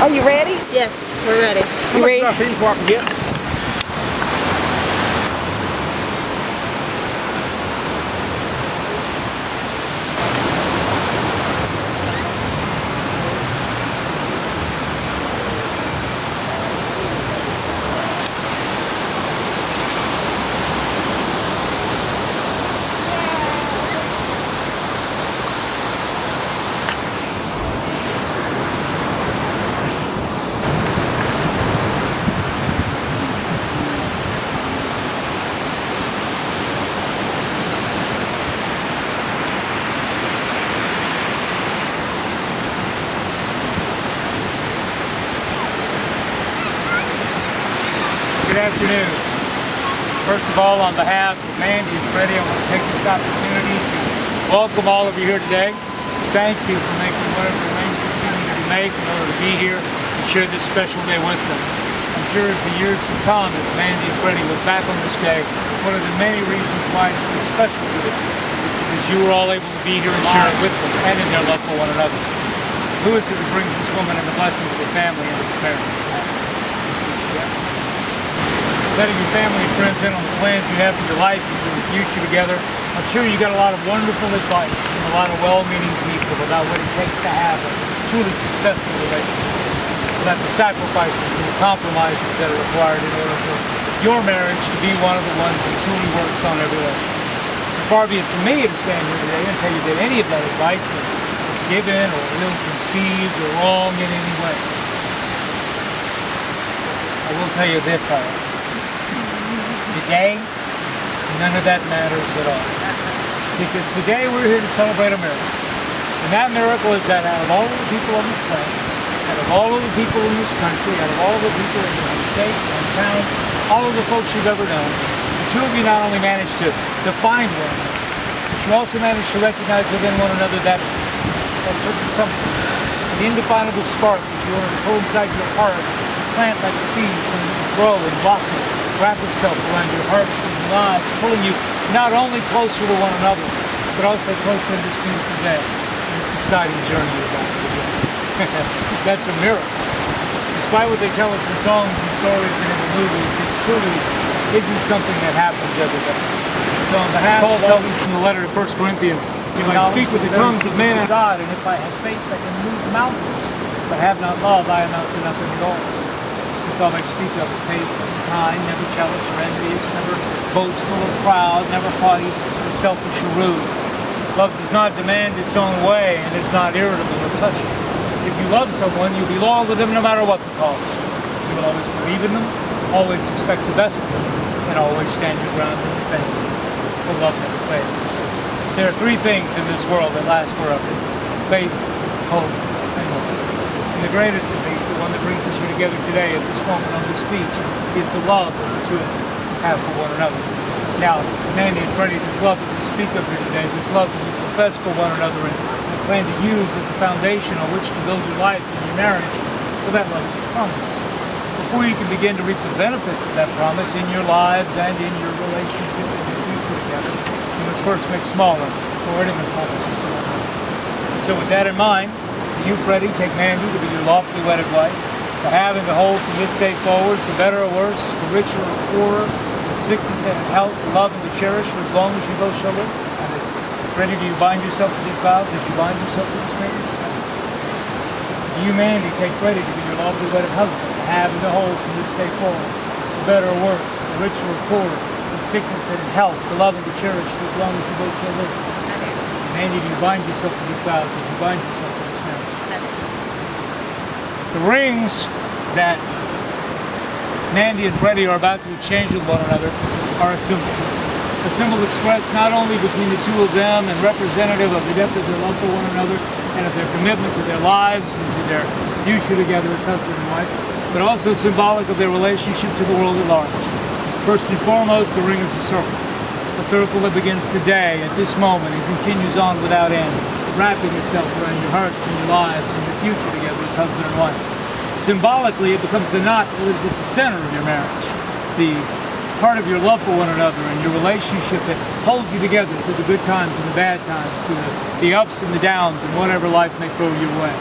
Are you ready? Yes, we're ready. You ready? Before I forget. Good afternoon. First of all, on behalf of Mandy and Freddie, I want to take this opportunity to welcome all of you here today. Thank you for making whatever arrangements you need to make in order to be here and share this special day with them. I'm sure as the years to come, as Mandy and Freddie look back on this day, one of the many reasons why it's so special to them is you were all able to be here and share it with them and in their love for one another. Who is it that brings this woman and the blessings of the family into this marriage? Letting your family and friends in on the plans you have for your life and for the future together. I'm sure you got a lot of wonderful advice from a lot of well-meaning people about what it takes to have a truly successful relationship, about the sacrifices and the compromises that are required in order for your marriage to be one of the ones that truly works on every level. Far be it from me to stand here today and tell you that any of that advice is given or ill-conceived or wrong in any way. I will tell you this, however. Today, none of that matters at all. Because today we're here to celebrate a miracle. And that miracle is that out of all of the people on this planet, out of all of the people in this country, out of all of the people in your state and town, all of the folks you've ever known, the two of you not only managed to find one another, but you also managed to recognize within one another that certain something, an indefinable spark that you want to pull inside your heart, plant like seeds and grow and blossom, wrap itself around your hearts and lives, pulling you not only closer to one another, but also closer to this beautiful day and this exciting journey you're about to begin. That's a miracle. Despite what they tell us in songs and stories and in the movies, it truly isn't something that happens every day. So on behalf of Paul tells us in the letter to 1 Corinthians, if I speak with the tongues of men and God, and if I have faith I can move mountains, but have not love, I amount to nothing at all. This love I speak of is patient, kind, never jealous or envious, never boastful or proud, never haughty or selfish or rude. Love does not demand its own way and is not irritable or touchy. If you love someone, you belong with them no matter what the cost. You will always believe in them, always expect the best of them, and always stand your ground and defend them. For love never fails. There are three things in this world that last forever: faith, hope, and love. And the greatest of these, the one that brings us here together today at this moment on this speech, is the love that the two of you have for one another. Now, Mandy and Freddie, this love that we speak of here today, this love that you profess for one another and plan to use as the foundation on which to build your life and your marriage, well, that love is a promise. Before you can begin to reap the benefits of that promise in your lives and in your relationship and your future together, you must first make smaller or intimate promises to one another. So with that in mind, you, Freddie, take Mandy to be your lawfully wedded wife, to have and to hold from this day forward, for better or worse, for richer or poorer, for sickness and in health, to love and to cherish for as long as you both shall live. Freddie, do you bind yourself to these vows as you bind yourself to this marriage? You, Mandy, take Freddie to be your lawfully wedded husband, to have and to hold from this day forward, for better or worse, for richer or poorer, for sickness and in health, to love and to cherish for as long as you both shall live. Mandy, do you bind yourself to these vows as you bind yourself to this marriage? The rings that Mandy and Freddie are about to exchange with one another are a symbol expressed not only between the two of them and representative of the depth of their love for one another and of their commitment to their lives and to their future together as husband and wife, but also symbolic of their relationship to the world at large. First and foremost, the ring is a circle that begins today, at this moment, and continues on without end, wrapping itself around your hearts and your lives and your future together as husband and wife. Symbolically, it becomes the knot that lives at the center of your marriage, the part of your love for one another and your relationship that holds you together through the good times and the bad times, through the ups and the downs and whatever life may throw your way.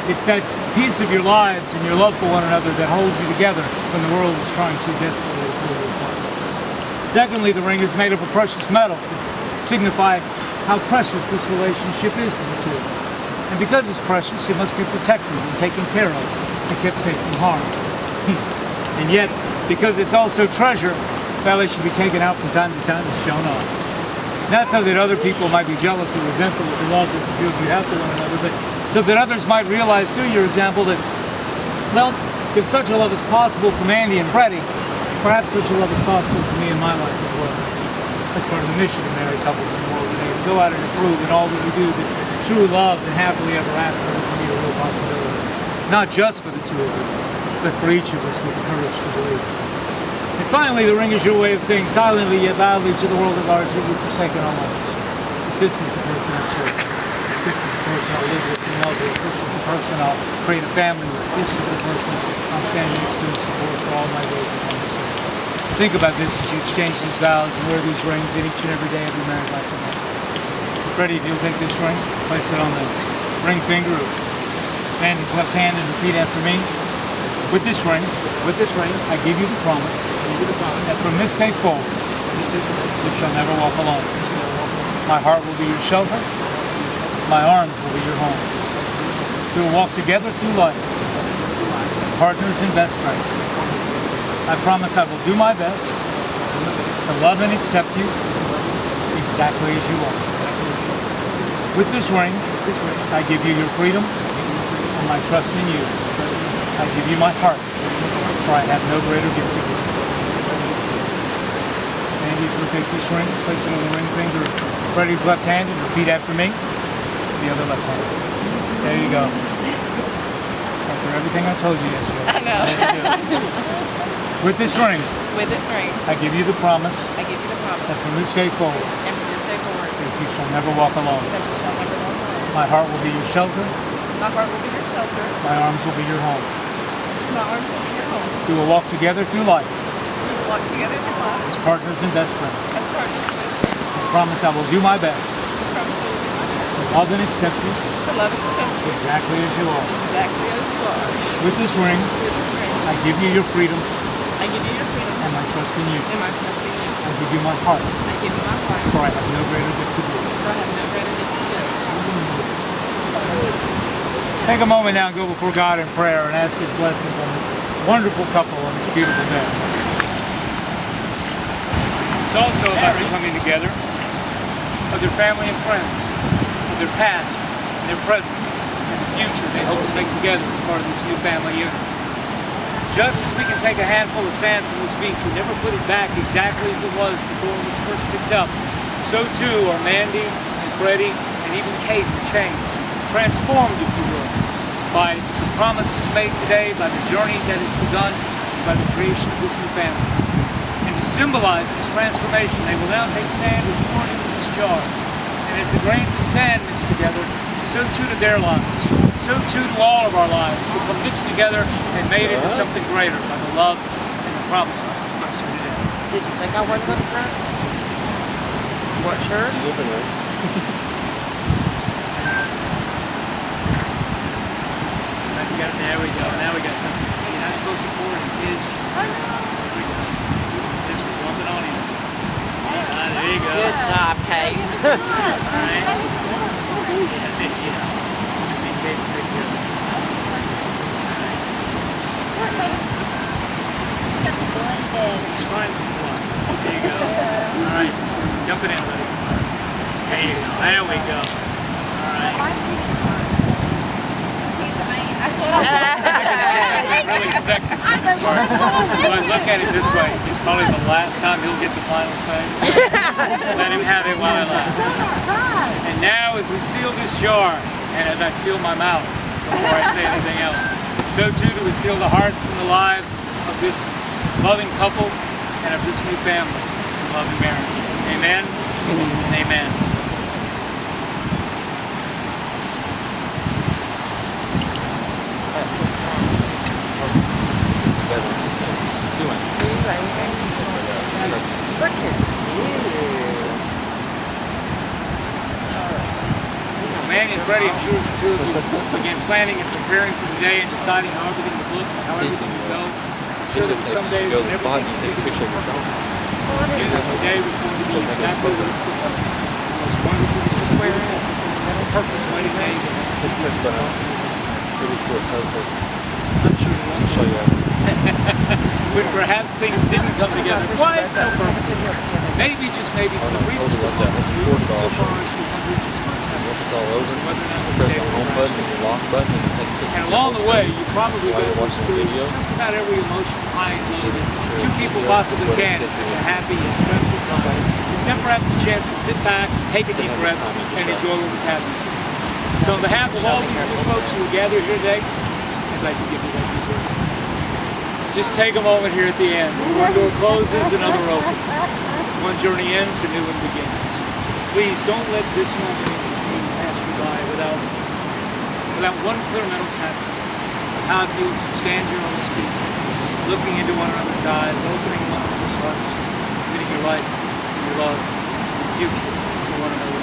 It's that piece of your lives and your love for one another that holds you together when the world is trying too desperately to pull you apart. Secondly, the ring is made of a precious metal to signify how precious this relationship is to the two. And because it's precious, it must be protected and taken care of and kept safe from harm. And yet, because it's also treasure, well, it should be taken out from time to time and shown off. Not so that other people might be jealous or resentful of the love that the two of you have for one another, but so that others might realize through your example that, well, if such a love is possible for Mandy and Freddie, perhaps such a love is possible for me in my life as well. That's part of the mission of married couples in the world today, to go out and prove in all that we do that true love and happily ever after is to be a real possibility. Not just for the two of you, but for each of us with the courage to believe. And finally, the ring is your way of saying silently yet loudly to the world at large that we've forsaken our lives. This is the person I've chosen. This is the person I'll live with and love with. This is the person I'll create a family with. This is the person I'm standing next to and support for all my days upon this earth. Think about this as you exchange these vows and wear these rings in each and every day of your married life together. Freddie, if you'll take this ring, place it on the ring finger of Mandy's left hand and repeat after me. With this ring, I give you the promise that from this day forward, you shall never walk alone. My heart will be your shelter. My arms will be your home. We will walk together through life as partners and best friends. I promise I will do my best to love and accept you exactly as you are. With this ring, I give you your freedom and my trust in you. I give you my heart, for I have no greater gift to give. Mandy, if you'll take this ring, place it on the ring finger of Freddie's left hand and repeat after me. The other left hand. There you go. After everything I told you yesterday. I know. With this ring, I give you the promise give you the promise that from this day forward, and from this day forward, that you shall never walk alone. that you shall never walk alone. My heart will be your shelter. My heart will be your shelter. My arms will be your home. My arms will be your home. We will walk together through life We will walk together through life as partners and best friends. as partners and best friends. I promise I will do my best I promise I will do my best to love and accept you to love and accept you exactly as you are. exactly as you are. With this ring, With this ring, I give you your freedom I give you your freedom and my trust in you. and my trust in you. I give you my heart, I give you my heart, for I have no greater gift to give. for I have no greater gift to give. Take a moment now and go before God in prayer and ask His blessings on this wonderful couple on this beautiful day. It's also about the coming together of their family and friends, of their past, and their present, and the future they hope to make together as part of this new family unit. Just as we can take a handful of sand from this beach and never put it back exactly as it was before it was first picked up, so too are Mandy and Freddie and even Kate changed, transformed, if you will, by the promises made today, by the journey that has begun, and by the creation of this new family. And to symbolize this transformation, they will now take sand and pour it into this jar. And as the grains of sand mix together, so too do their lives. So too do all of our lives become mixed together and made into something greater by the love and the promises expressed here today. Did you think I wasn't going to cry? You weren't sure? There we go. Now we got something. You're not supposed to pour it. It is. I know. There we go. Just lump it on in. There you go. Good job, Kate. All right. Yeah. Be Kate, take care of it. It's fine. There you go. All right. Dump it in, buddy. There you go. There we go. All right. Really sexy part. But look at it this way. It's probably the last time he'll get the final say. Let him have it while I laugh. And now as we seal this jar, and as I seal my mouth before I say anything else, so too do we seal the hearts and the lives of this loving couple and of this new family, loving marriage. Amen and amen. Look at you. Mandy and Freddie, I'm sure two of you began planning and preparing for the day and deciding how everything would look and how everything would go. I'm sure there were some days when everything would be perfect. You knew that today was going to be exactly what it's become. The most wonderful, just beautiful, perfect wedding day. I'm sure it was. When perhaps things didn't come together quite so perfectly. Maybe, just maybe, for the briefest of moments, we went so far as to wonder just for a second whether or not we stay with And along the way, you probably got to experience just about every emotion high and low that two people possibly can at such a happy and stressful time, except perhaps a chance to sit back, take a deep breath, and enjoy what was happening. So on behalf of all these new folks who are gathered here today, I'd like to give you that dessert. Just take a moment here at the end. As one door closes, another opens. As one journey ends, a new one begins. Please don't let this moment in between pass you by without one clear mental sense of how it feels to stand here on this beach, looking into one another's eyes, opening one another's hearts, committing your life, your love, your future to one another.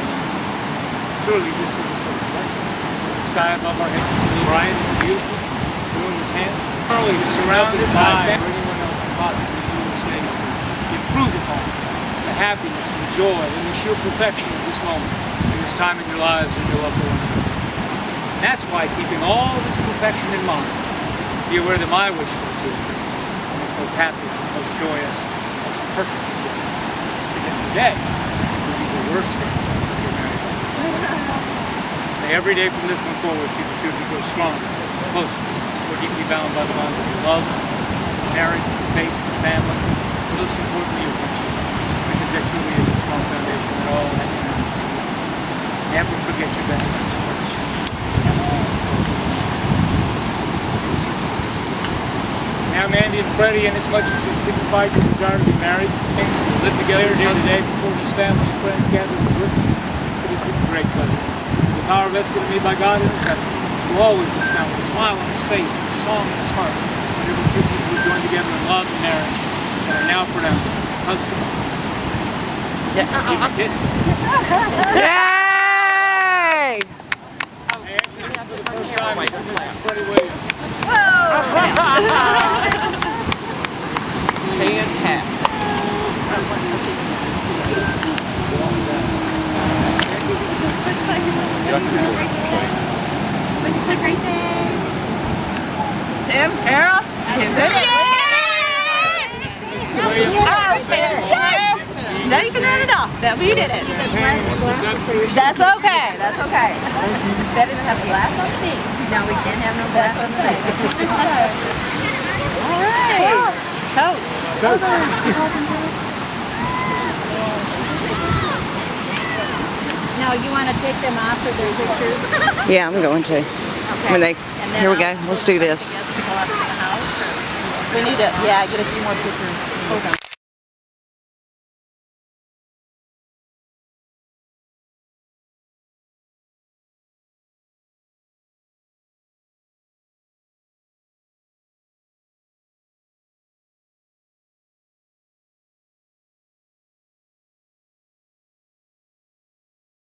Truly, this is a perfect life. The sky above our heads is bright and beautiful. The moon is handsome. Early, surrounded by anyone else can possibly do or say to improve upon the happiness and the joy and the sheer perfection of this moment and this time in your lives and your loved ones. And that's why, keeping all this perfection in mind, be aware that my wish for you on this most happy, most joyous, most perfect day is that today will be the worst day of your married life. May every day from this one forward see the two of you grow stronger, closer, more deeply bound by the bonds of your love, marriage, faith, family, and most importantly, your friendship. Because that truly is the strong foundation that all that matters. Never forget your best friends first. Now, Mandy and Freddie, inasmuch as you signified your desire to be married, things to live together here today before these family and friends gather this witness, it is with great pleasure. The power vested in me by God in His heaven, who always looks down with a smile on His face and a song in His heart, whenever two people who join together in love and marriage, and are now pronounced husband. Yeah. Give a kiss. Yay! For the first time, Freddie Williams. Fantastic. Tim, Carol, is it? Oh, fantastic! Now you can run it off. That we did it. That's okay. That's okay. That didn't have a glass on me. No, we didn't have no glass on me. All right. Toast. Now, you want to take them off for their pictures? Yeah, I'm going to. When they, here we go. Let's do this. Yes, to go up to the house. We need to, yeah, get a few more pictures. Hold on.